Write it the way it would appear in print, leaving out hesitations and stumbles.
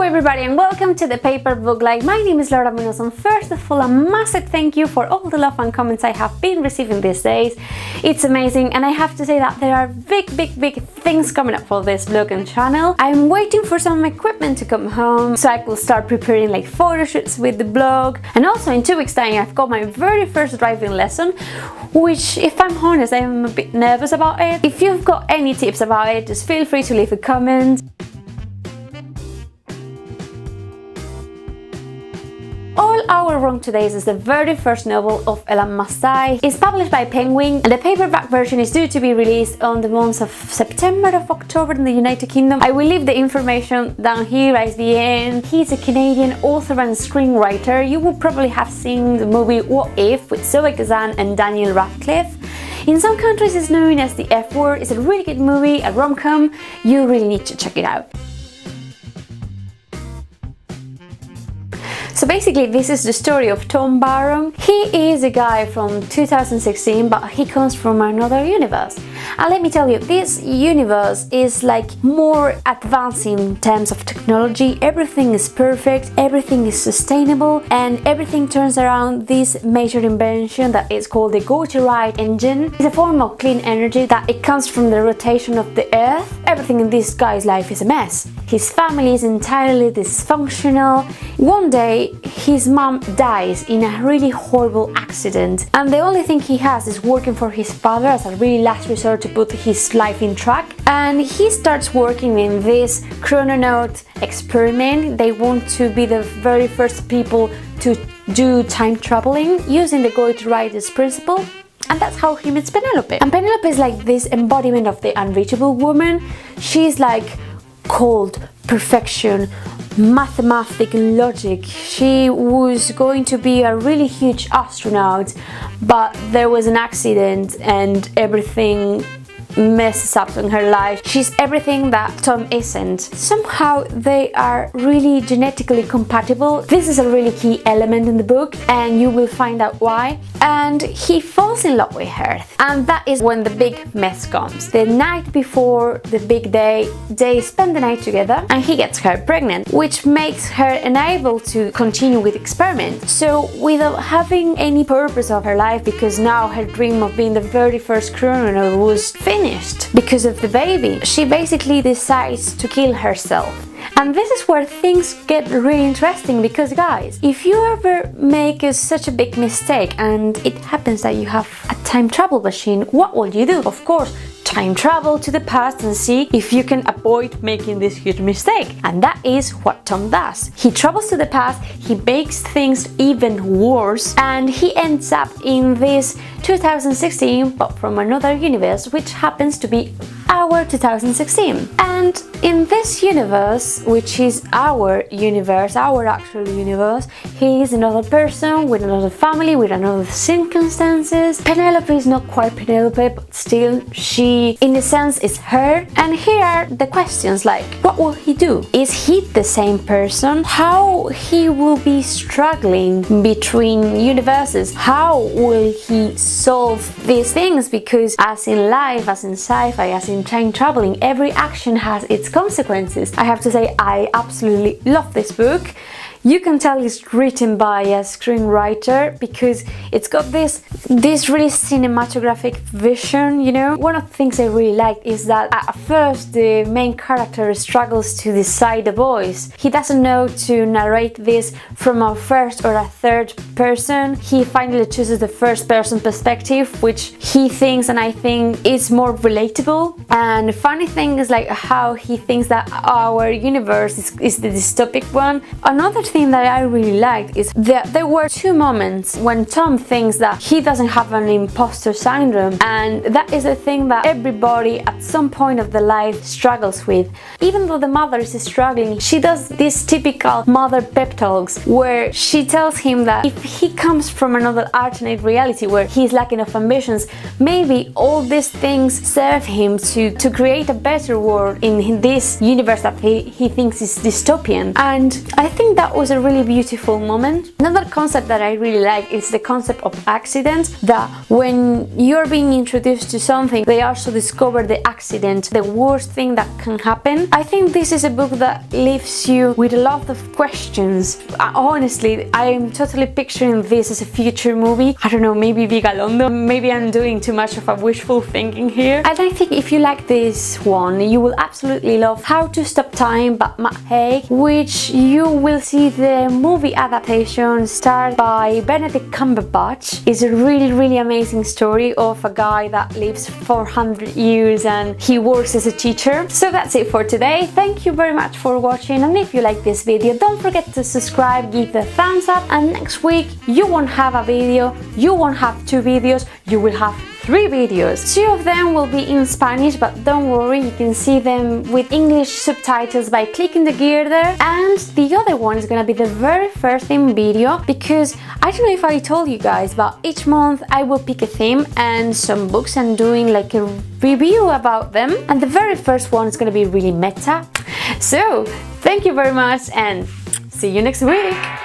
everybody and welcome to the Paper Book Live. My name is Laura Munoz, and first of all a massive thank you for all the love and comments I have been receiving these days. It's amazing, and I have to say that there are big things coming up for this vlog and channel. I'm waiting for some equipment to come home so I could start preparing like photo shoots with the blog, and also in 2 weeks time I've got my very first driving lesson, which if I'm honest I'm a bit nervous about it. If you've got any tips about it, just feel free to leave a comment. All Our Wrong Todays is the very first novel of Elan Mastai. It's published by Penguin, and the paperback version is due to be released on the months of September or October in the United Kingdom. I will leave the information down here, ISBN. He's a Canadian author and screenwriter. You will probably have seen the movie What If with Zoe Kazan and Daniel Radcliffe. In some countries it's known as The F Word. It's a really good movie, a rom-com. You really need to check it out. So basically this is the story of Tom Barron. He is a guy from 2016, but he comes from another universe. And let me tell you, this universe is like more advanced in terms of technology. Everything is perfect, everything is sustainable, and everything turns around this major invention that is called the Go-to-Ride engine. It's a form of clean energy that it comes from the rotation of the earth. Everything in this guy's life is a mess. His family is entirely dysfunctional. One day his mom dies in a really horrible accident, and the only thing he has is working for his father as a really last resort to put his life in track. And he starts working in this chrononaut experiment. They want to be the very first people to do time traveling using the Go-to-Rider's principle. And that's how he meets Penelope. And Penelope is like this embodiment of the unreachable woman. She's like cold perfection, mathematical logic. She was going to be a really huge astronaut, but there was an accident and everything messes up in her life. She's everything that Tom isn't. Somehow they are really genetically compatible. This is a really key element in the book, and you will find out why. And he falls in love with her, and that is when the big mess comes. The night before the big day, they spend the night together and he gets her pregnant, which makes her unable to continue with the experiment. So without having any purpose of her life, because now her dream of being the very first chrononaut was finished because of the baby, she basically decides to kill herself. And this is where things get really interesting, because guys, if you ever make such a big mistake and it happens that you have a time travel machine, what will you do? Of course, time travel to the past and see if you can avoid making this huge mistake. And that is what Tom does. He travels to the past, he makes things even worse, and he ends up in this 2016 but from another universe, which happens to be our 2016. And in this universe, which is our universe, our actual universe, he is another person with another family, with another circumstances. Penelope is not quite Penelope, but still she in a sense is her. And here are the questions, like what will he do? Is he the same person? How he will be struggling between universes? How will he solve these things? Because as in life, as in sci-fi, as in time traveling, every action has its consequences. I have to say, I absolutely love this book. You can tell it's written by a screenwriter because it's got this really cinematographic vision, you know. One of the things I really liked is that at first the main character struggles to decide the voice. He doesn't know to narrate this from a first or a third person. He finally chooses the first person perspective, which he thinks and I think is more relatable. And the funny thing is like how he thinks that our universe is the dystopic one. Another thing that I really liked is that there were 2 moments when Tom thinks that he doesn't have an imposter syndrome, and that is a thing that everybody at some point of their life struggles with. Even though the mother is struggling, she does these typical mother pep talks where she tells him that if he comes from another alternate reality where he's lacking of ambitions, maybe all these things serve him to create a better world in this universe that he thinks is dystopian. And I think that was was a really beautiful moment. Another concept that I really like is the concept of accidents, that when you're being introduced to something, they also discover the accident, the worst thing that can happen. I think this is a book that leaves you with a lot of questions. Honestly, I'm totally picturing this as a future movie. I don't know, maybe Vigalondo, maybe I'm doing too much of a wishful thinking here. And I think if you like this one, you will absolutely love How to Stop Time by Haig, which you will see the movie adaptation starred by Benedict Cumberbatch. It's a really amazing story of a guy that lives 400 years and he works as a teacher. So that's it for today. Thank you very much for watching, and if you like this video, don't forget to subscribe, give a thumbs up, and next week you won't have a video, you won't have 2 videos, you will have 3 videos. 2 of them will be in Spanish, but don't worry, you can see them with English subtitles by clicking the gear there. And the other one is gonna be the very first theme video, because I don't know if I told you guys, but each month I will pick a theme and some books and doing like a review about them. And the very first one is gonna be really meta. So, thank you very much and see you next week!